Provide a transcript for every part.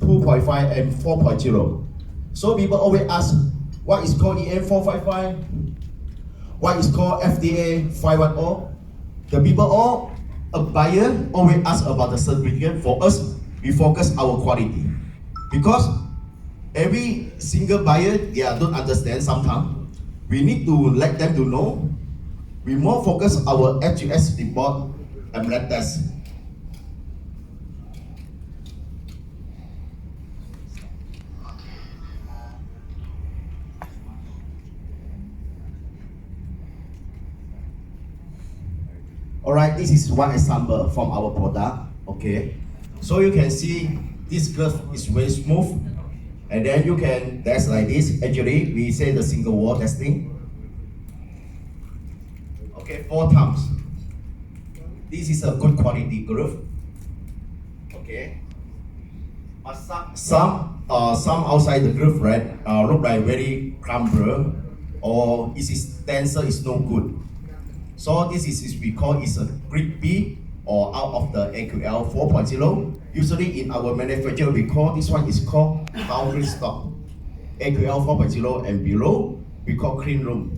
2.5 and 4.0. So people always ask, what is called EN 455? What is called FDA 510? The people all, a buyer always ask about the certificate. For us, we focus our quality. Because every single buyer, they don't understand sometimes. We need to let them to know. We more focus our HUS report and blood test. Alright, this is one example from our product. Okay, so you can see this curve is very smooth, and then you can test like this. Actually, we say the single wall testing. Okay, 4 times. This is a good quality curve. Okay, but some outside the curve, right, look like very crumble, or its tensor is no good. So this is we call it's a grade B or out of the AQL 4.0. Usually in our manufacturer we call this one is called boundary stock. AQL 4.0 and below we call clean room.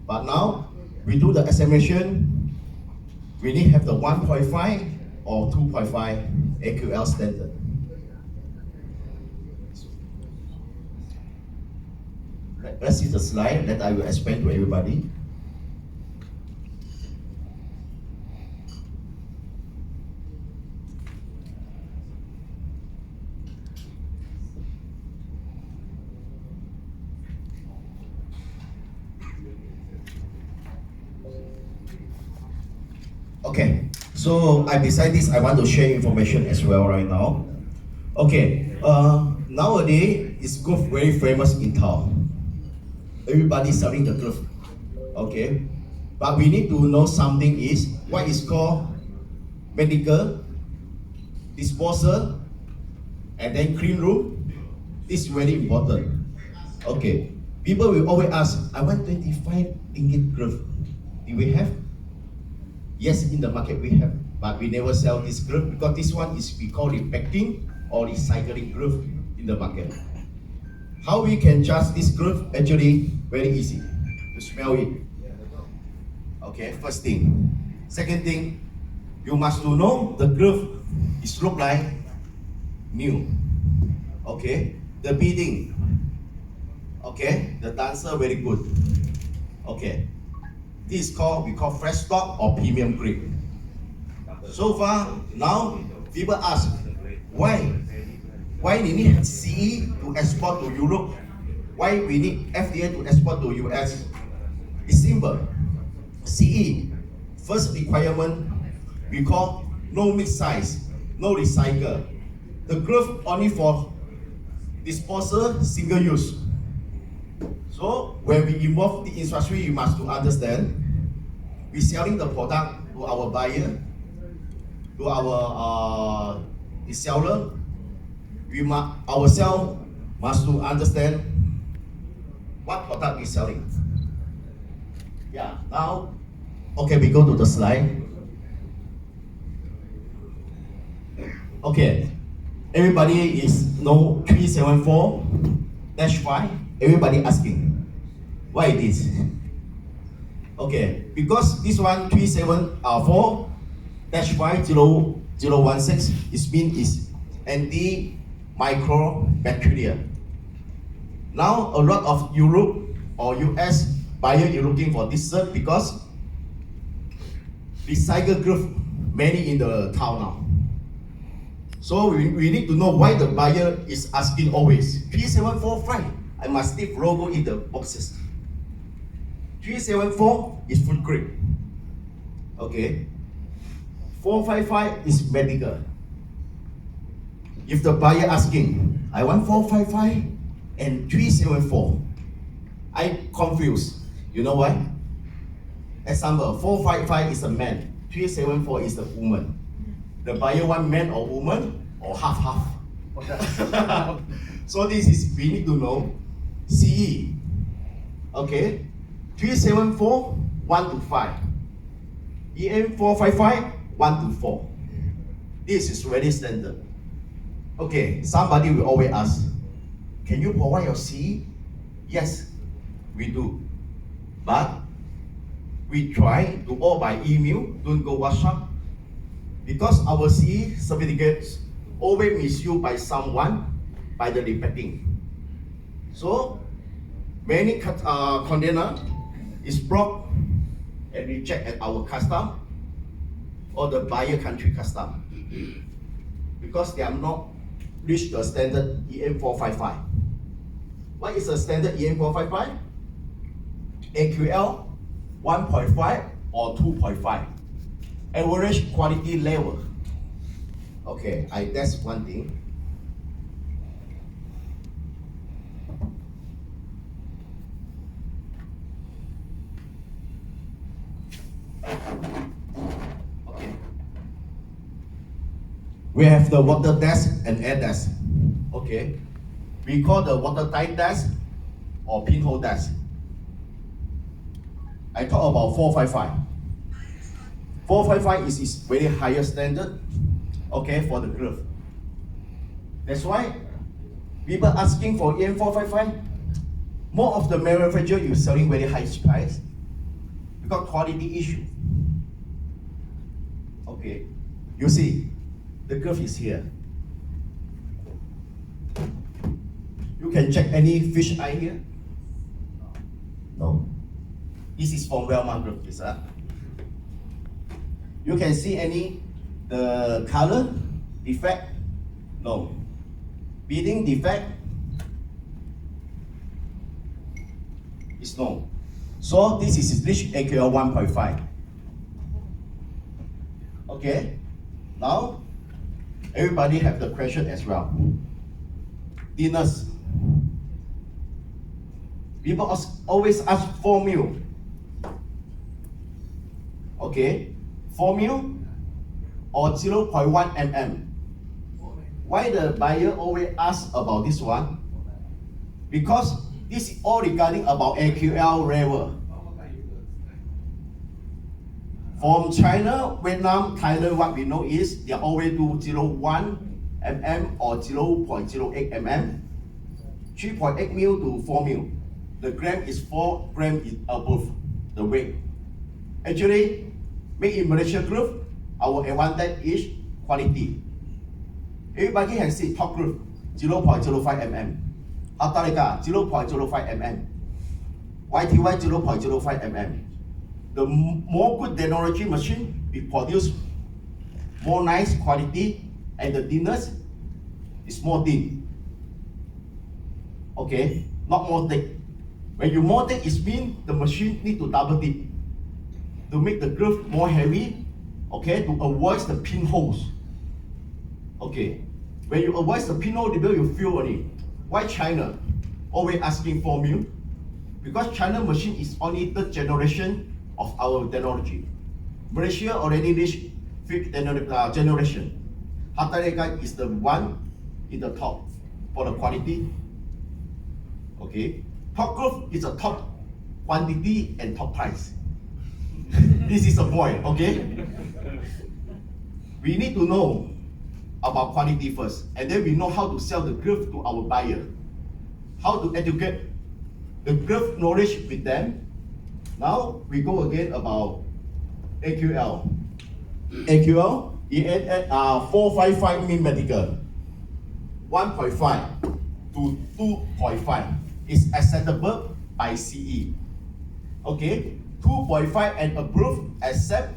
But now we do the examination, we need to have the 1.5 or 2.5 AQL standard. Let's see the slide that I will explain to everybody. Okay, so beside this, I want to share information as well right now. Okay, nowadays it's glove very famous in town. Everybody selling the glove. Okay, but we need to know something is what is called medical disposal and then clean room. This is very important. Okay, people will always ask, I want 25 ringgit glove. Do we have? Yes, in the market we have, but we never sell this glove because this one is we call it packing or recycling glove in the market. How we can judge this glove? Actually, very easy. You smell it. Okay, first thing. Second thing, you must to know the glove is look like new. Okay, the beading. Okay, the dancer very good. Okay. This is called, we call fresh stock or premium grade. So far, now people ask, why we need CE to export to Europe? Why we need FDA to export to US? It's simple. CE, first requirement, we call no mix size, no recycle. The glove only for disposal, single use. So when we involve the industry, you must to understand, we selling the product to our buyer, to our reseller. Ourselves must to understand what product we selling. Yeah. Now, okay, we go to the slide. Okay, everybody is know 374-5. Everybody asking, why this? Okay, because this one 374-50016 is mean is anti-microbacteria. Now a lot of Europe or US buyer is looking for this cert because recycle glove many in the town now. So we need to know why the buyer is asking always 3745. I must leave logo in the boxes. 374 is food grade. Okay. 455 is medical. If the buyer asking, I want 455 and 374, I confused. You know why? Example, 455 is a man, 374 is a woman. The buyer want man or woman or half. So this is, we need to know CE. Okay, 374, 1 to 5. EM 455, 1 to 4. This is very standard. Okay, somebody will always ask, can you provide your CE? Yes, we do. But we try to all by email, don't go workshop. Because our CE certificates always misused by someone by the defecting. So many container is blocked and rejected at our custom or the buyer country custom because they are not reached the standard EN455. What is the standard EN455? AQL 1.5 or 2.5. Average quality level. Okay, that's one thing. Okay. We have the water test and air test. Okay. We call the watertight test or pinhole test. I talk about 455. 455 is very higher standard, okay, for the glove. That's why people asking for EN455. More of the manufacturer is selling very high price because quality issue. Okay, you see, the glove is here. You can check any fish eye here. No. This is from Wellmark glove, yes, sir. You can see the color defect? No. Beading defect? It's no. So this is reach AQL 1.5. Okay. Now, everybody have the question as well. Thinness. People always ask formula. Okay. Formula or 0.1 mm. Why the buyer always ask about this one? Because this is all regarding about AQL level. From China, Vietnam, Thailand, what we know is they always do 0.1 mm or 0.08 mm, 3.8 mil to 4 mil. The gram is 4 grams is above the weight. Actually, made in Malaysia glove, our advantage is quality. Everybody can see top glove 0.05 mm, Atalika 0.05 mm, YTY 0.05 mm. The more good technology machine, we produce more nice quality and the thinness is more thin. Okay, not more thick. When you more thick, it means the machine need to double dip to make the glove more heavy, okay, to avoid the pinholes. Okay, when you avoid the pinhole, you feel only. Why China always asking for me? Because China machine is only third generation of our technology. Malaysia already reached fifth generation. Hatareka is the one in the top for the quality. Okay, top glove is a top quantity and top price. This is the point, okay? We need to know about quality first, and then we know how to sell the glove to our buyer, how to educate the glove knowledge with them. Now we go again about AQL. AQL, 455 millimeter, 1.5 to 2.5 is acceptable by CE. Okay, 2.5 and above accept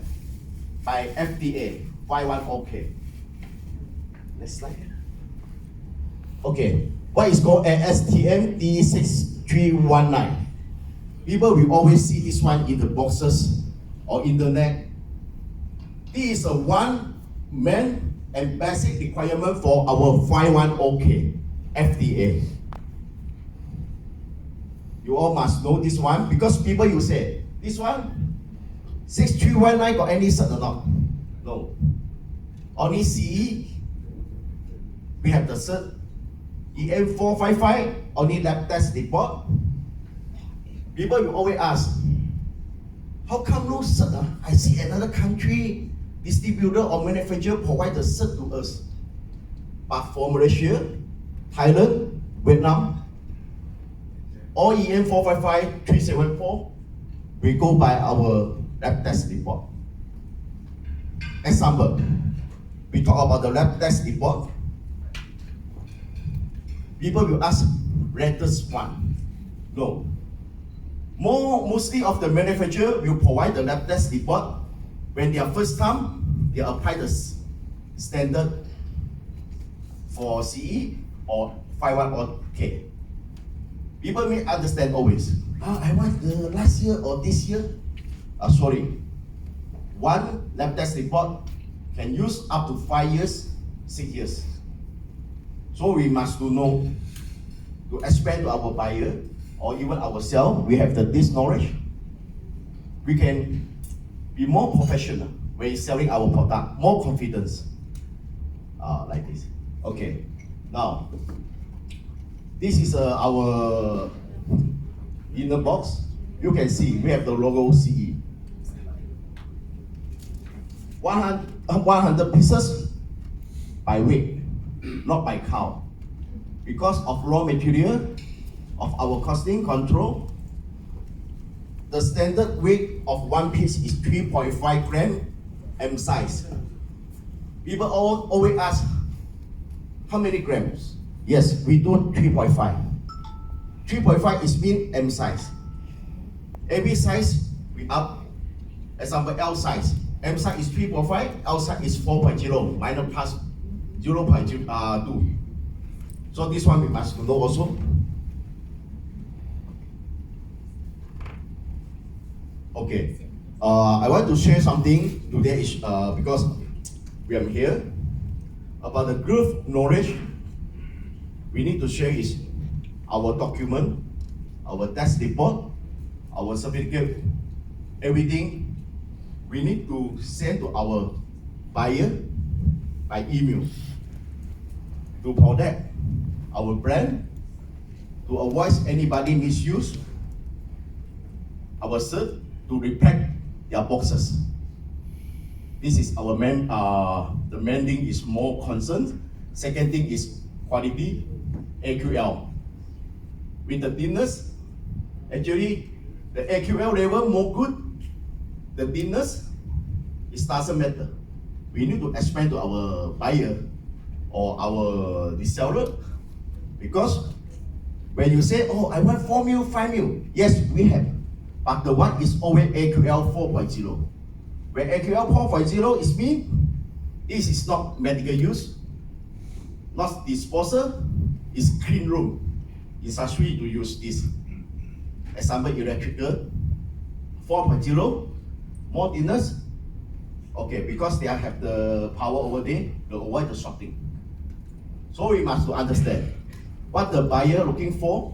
by FDA. 51 okay. Next slide. Okay, what is called ASTM D6319? People will always see this one in the boxes or internet. This is a one main and basic requirement for our 51 OK FDA. You all must know this one because people you say, this one 6319 got any cert or not? No. Only CE, we have the cert. EN455, only lab test report. People will always ask, how come no cert? I see another country distributor or manufacturer provide the cert to us. But for Malaysia, Thailand, Vietnam, all EN 455, 374, we go by our lab test report. Example, we talk about the lab test report. People will ask, latest one. No. Mostly of the manufacturer will provide the lab test report when their first time they apply the standard for CE or 51 or K. People may understand always, I want the last year or this year. Sorry, one lab test report can use up to 5 years, 6 years. So we must to know, to explain to our buyer or even ourselves, we have this knowledge. We can be more professional when selling our product, more confidence. Like this. Okay, now, this is our inner box. You can see we have the logo CE. 100 pieces by weight, not by count. Because of raw material, of our costing control, the standard weight of one piece is 3.5 gram M size. People always ask, how many grams? Yes, we do 3.5. 3.5 is mean M size. Every size we up. Example, L size. M size is 3.5, L size is 4.0, minus plus 0.2. So this one we must know also. Okay, I want to share something today because we are here about the group knowledge. We need to share is our document, our test report, our certificate, everything. We need to send to our buyer by email to protect our brand, to avoid anybody misuse our cert, to reflect their boxes. This is our the main thing is more concerned. Second thing is quality, AQL. With the thinness, actually the AQL level more good, the thinness, it doesn't matter. We need to explain to our buyer or our reseller, because when you say, oh, I want 4 mil, 5 mil, yes, we have, but the one is always AQL 4.0. When AQL 4.0 is mean, this is not medical use, not disposal, it's clean room. Industry to use this. Example, electrical 4.0, more thinness. Okay, because they have the power over there, to avoid the shorting. So we must understand what the buyer looking for.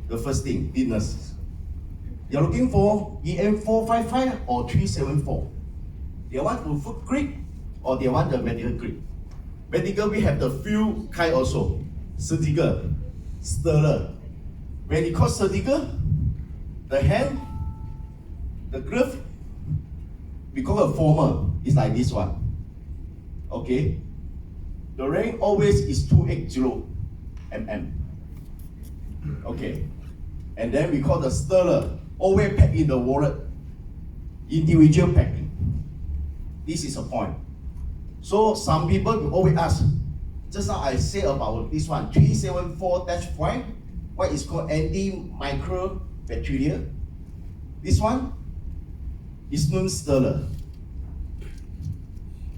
The first thing, thinness. They are looking for EM 455 or 374. They want to food grade or they want the medical grade. Medical, we have the few kind also. Surgical, sterile. When you call surgical, the hand, the glove, we call a former. It's like this one. Okay. The range always is 280 mm. Okay. And then we call the sterile, always packed in the wallet. Individual packing. This is a point. So some people will always ask, just now I say about this one, 374-5, what is called antimicrobacteria. This one is non-sterile.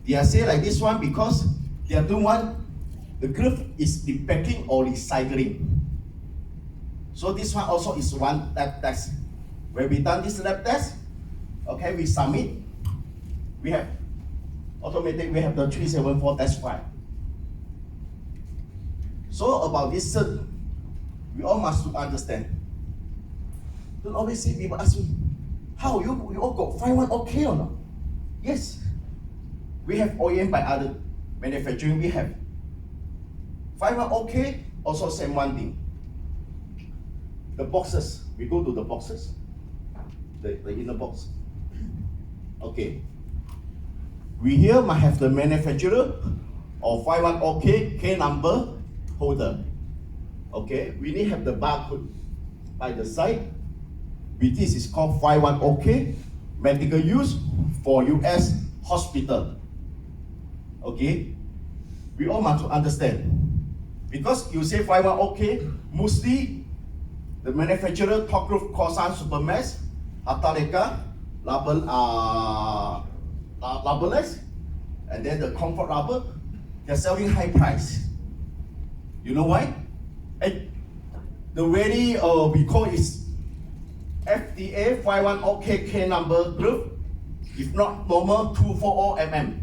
They are saying like this one because they are doing one, the glove is repacking or recycling. So this one also is one lab test. When we done this lab test, okay, we submit. We have automatic, we have the 374-5. So about this cert, we all must understand. Don't always see people ask me, how you all got 51 okay or not? Yes. We have OEM by other manufacturing, we have 51 okay, also same one thing. The boxes, we go to the boxes, the inner box. Okay. We here might have the manufacturer or 51OK K number holder. Okay, we need to have the barcode by the side. This is called 51OK medical use for US hospital. Okay, we all must understand, because you say 51OK, mostly the manufacturer top group Corsan Supermax, Ataleka, Labellex, and then the Comfort Rubber, they're selling high price. You know why? And the very we call is FDA 51OK K number group. If not normal 240 mm,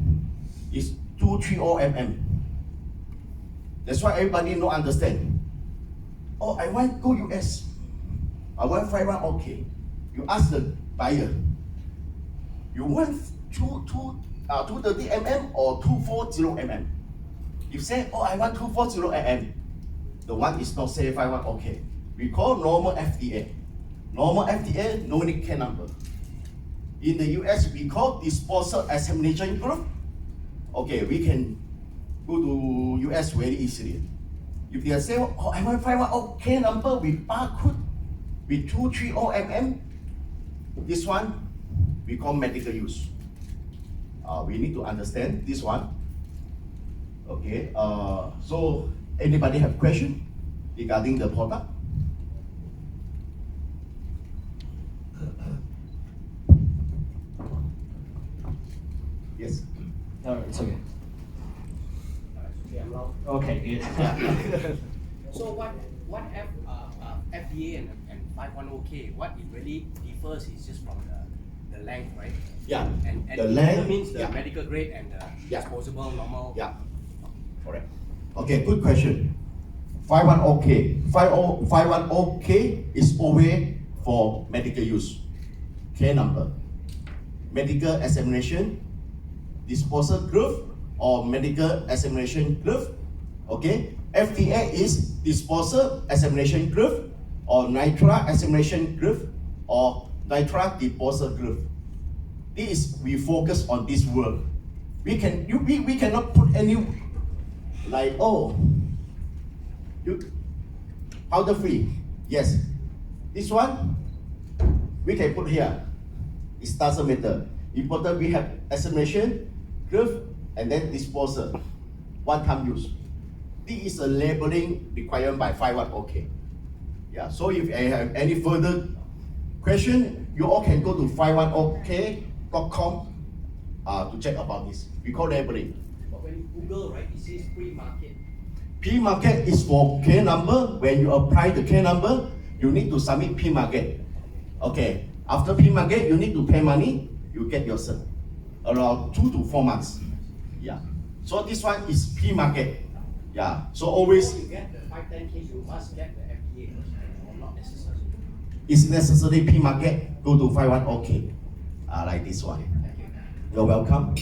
it's 230 mm. That's why everybody no understand. Oh, I want go US. I want 51OK. You ask the buyer, you want 230 mm or 240 mm? You say, oh, I want 240 mm. The one is not say 51OK. We call normal FDA. Normal FDA, no need K number. In the US, we call disposal examination group. Okay, we can go to US very easily. If they say, oh, I want 51OK number with barcode with 230 mm, this one we call medical use. We need to understand this one. Okay, so anybody have question regarding the product? Yes. No, it's okay. Okay, good. So FDA and 51OK, what it really differs is just from the length, right? Yeah. And the it length means the yeah. medical grade and the Yeah. disposable normal. Yeah. Correct. Okay, good question. 51OK. 51OK is always for medical use. K number. Medical examination, disposal glove, or medical examination glove. Okay. FDA is disposal examination glove, or nitrile examination glove, or nitrile disposal glove. This we focus on this word. We cannot put any like you powder free. Yes. This one we can put here. It doesn't matter. Important we have examination, glove, and then disposal. One time use. This is a labeling requirement by 51OK. Yeah. So if you have any further question, you all can go to 51OK.com to check about this. We call labeling. But when you Google, right, it says pre-market. P-market is for K number. When you apply the K number, you need to submit P-market. Okay. After P-market, you need to pay money. You get your cert. Around 2 to 4 months. Yeah. So this one is P-market. Yeah. So always. Before you get the 510K, you must get the FDA or not necessarily. It's necessary P-market. Go to 51OK. Like this one. You're welcome.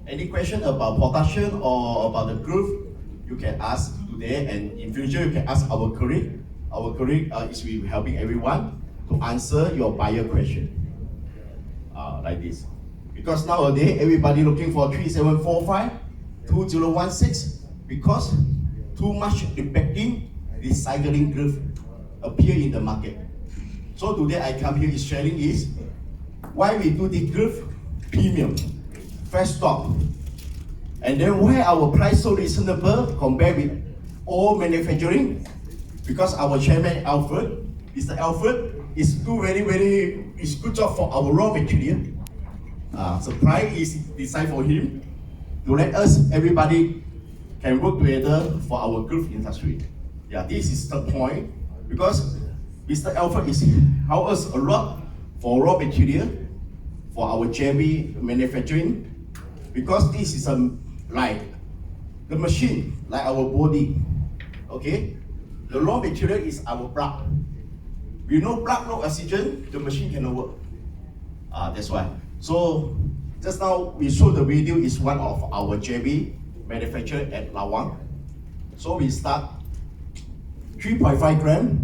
Any question about production or about the group, you can ask today, and in future you can ask our colleague. Our colleague is helping everyone to answer your buyer question. Like this. Because nowadays everybody looking for 3745, 2016, because too much impacting recycling group appear in the market. So today I come here is sharing is why we do this group premium, fresh stock, and then why our price so reasonable compared with all manufacturing. Because our chairman Alfred, Mr. Alfred, is do very is good job for our raw material. So price is designed for him to let us everybody can work together for our group industry. Yeah, this is the point, because Mr. Alfred is help us a lot for raw material for our JV manufacturing, because this is like the machine, like our body. Okay, the raw material is our blood. We know blood, no oxygen, the machine cannot work. That's why. So just now we show the video is one of our JV manufacturer at Lawang. So we start 3.5 gram.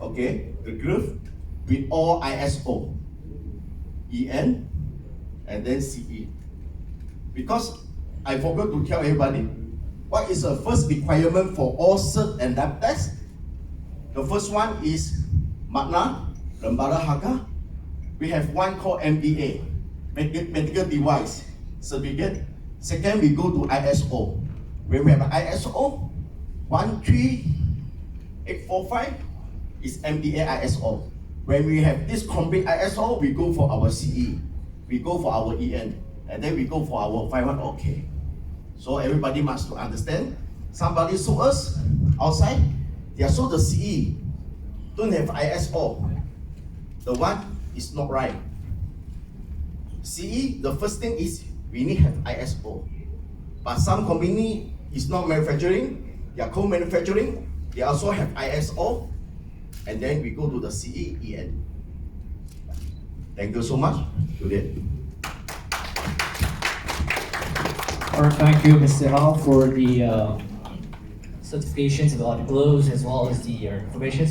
Okay, the glove with all ISO, EN, and then CE. Because I forgot to tell everybody, what is the first requirement for all cert and lab tests? The first one is Magna, Lembaga Harga. We have one called MDA, Medical Device Certificate. Second, we go to ISO. When we have ISO 13845 is MDA ISO. When we have this complete ISO, we go for our CE, we go for our EN, and then we go for our 51OK. So everybody must understand. Somebody saw us outside, they saw the CE, don't have ISO. The one is not right. CE, the first thing is we need to have ISO. But some company is not manufacturing, they are co-manufacturing, they also have ISO, and then we go to the CE, EN. Thank you so much. Today. All right, thank you, Mr. Haw, for the certifications about the gloves as well as the information.